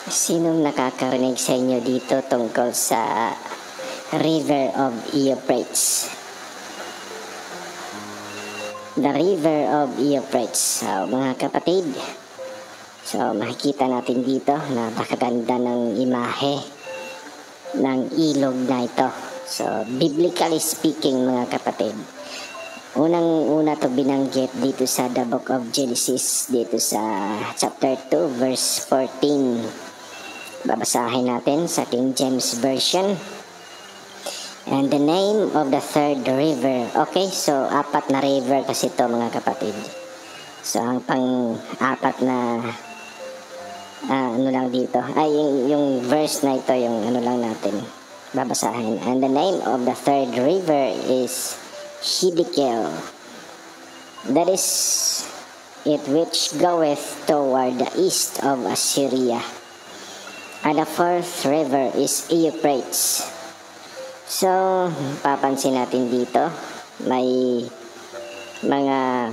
Sinong nakakarinig sa inyo dito tungkol sa River of Euphrates? The River of Euphrates. So, mga kapatid, makikita natin dito na napakaganda ng imahe ng ilog na ito. So, biblically speaking, mga kapatid, unang-una to binanggit dito sa the book of Genesis, dito sa chapter 2, verse 14. Babasahin natin sa King James Version. And the name of the third river. Okay, so apat na river kasi ito, mga kapatid. So ang pang-apat na ano lang dito. Ay, yung verse na ito, yung ano lang natin babasahin. And the name of the third river is Hiddekel. That is it which goeth toward the east of Assyria. And the fourth river is Euphrates. So, papansin natin dito, may mga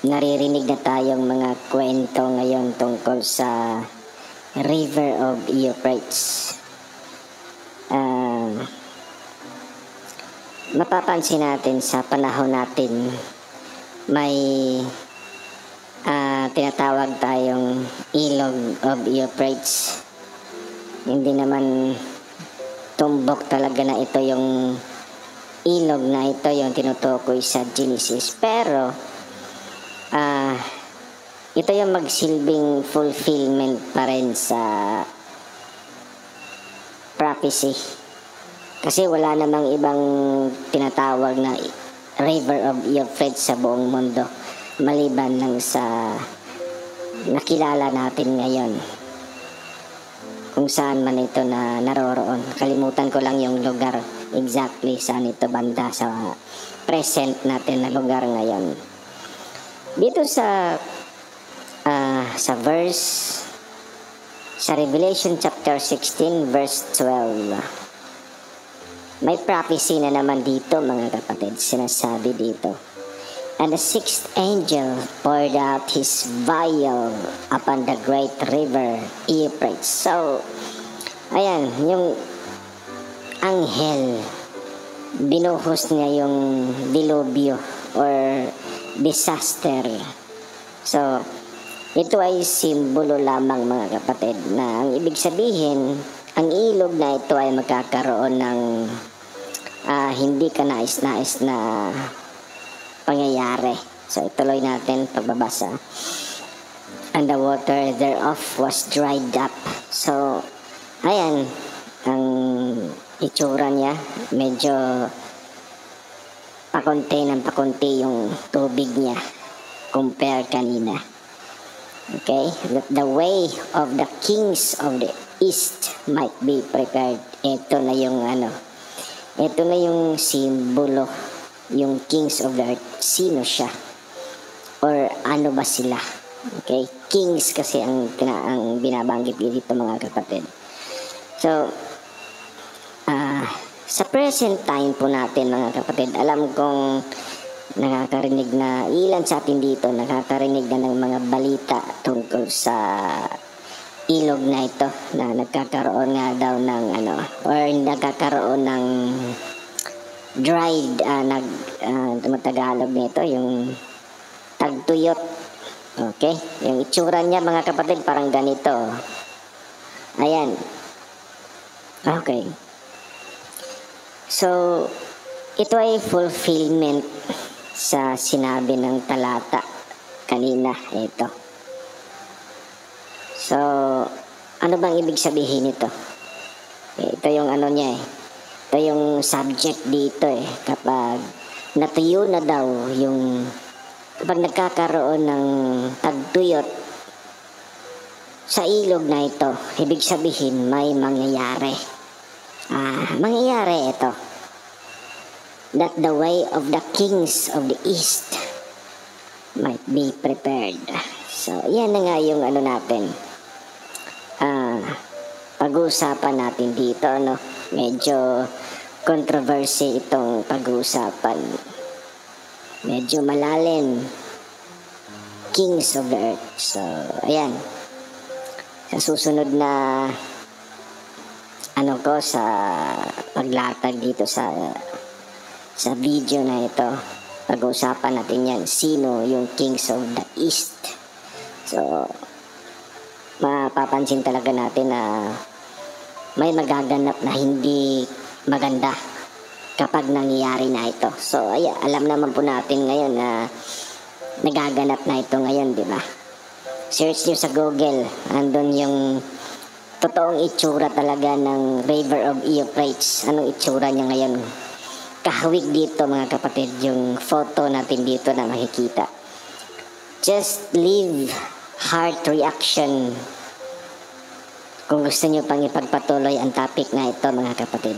naririnig na tayong mga kwento ngayon tungkol sa River of Euphrates. Mapapansin natin sa panahon natin, may tinatawag tayong Ilog of Euphrates. Hindi naman tumbok talaga na ito yung ilog na ito yung tinutukoy sa Genesis. Pero ito yung magsilbing fulfillment pa rin sa prophecy. Kasi wala namang ibang tinatawag na River of Euphrates sa buong mundo maliban lang sa nakilala natin ngayon. Kung saan man ito na naroroon. Kalimutan ko lang yung lugar exactly saan ito banda sa present natin na lugar ngayon. Dito sa verse sa Revelation chapter 16 verse 12. May prophecy na naman dito, mga kapatid. Sinasabi dito. And the sixth angel poured out his vial upon the great river Euphrates. So, ayan, yung anghel, binuhos niya yung dilubyo or disaster. So, ito ay simbolo lamang, mga kapatid, na ang ibig sabihin, ang ilog na ito ay magkakaroon ng hindi ka nais-nais na pangyayari. So ituloy natin pagbabasa. And the water thereof was dried up. So ayan, ang itsura niya, medyo pakunti ng pakunti yung tubig niya compare kanina. Okay, that the way of the kings of the east might be prepared. Ito na yung ito na yung simbolo, yung kings of the earth. Sino siya? Or ano ba sila? Okay, kings kasi ang binabanggit dito, mga kapatid. So sa present time po natin, mga kapatid, alam kong nakakarinig na ilan sa atin dito nakakarinig na ng mga balita tungkol sa ilog na ito na nagkakaroon nga daw ng or nagkakaroon ng dried Tagalog nito yung tagtuyot. Okay, yung itsura niya, mga kapatid, parang ganito. Ayan. Okay, so ito ay fulfillment sa sinabi ng talata kanina. Ito. So, ano bang ibig sabihin nito? Ito yung niya Ito yung subject dito Kapag natuyo na daw kapag nagkakaroon ng tagtuyot sa ilog na ito, ibig sabihin may mangyayari. Mangyayari ito. That the way of the kings of the east might be prepared. So, yan na nga yung natin. Pag-uusapan natin dito, medyo controversy itong pag-uusapan. Medyo malalim. Kings of the earth. So, ayan. sa susunod na ano ko sa paglatag dito sa video na ito, pag-uusapan natin yan, sino yung Kings of the East. So mapapansin talaga natin na may magaganap na hindi maganda kapag nangyayari na ito. So alam naman po natin ngayon na nagaganap na ito ngayon, di ba? Search nyo sa Google, andun yung totoong itsura talaga ng River of Euphrates. Anong itsura niya ngayon? Kahawig dito mga kapatid, yung photo natin dito na makikita. Just leave heart reaction kung gusto nyo pang ipagpatuloy ang topic na ito mga kapatid.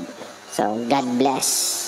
So God bless.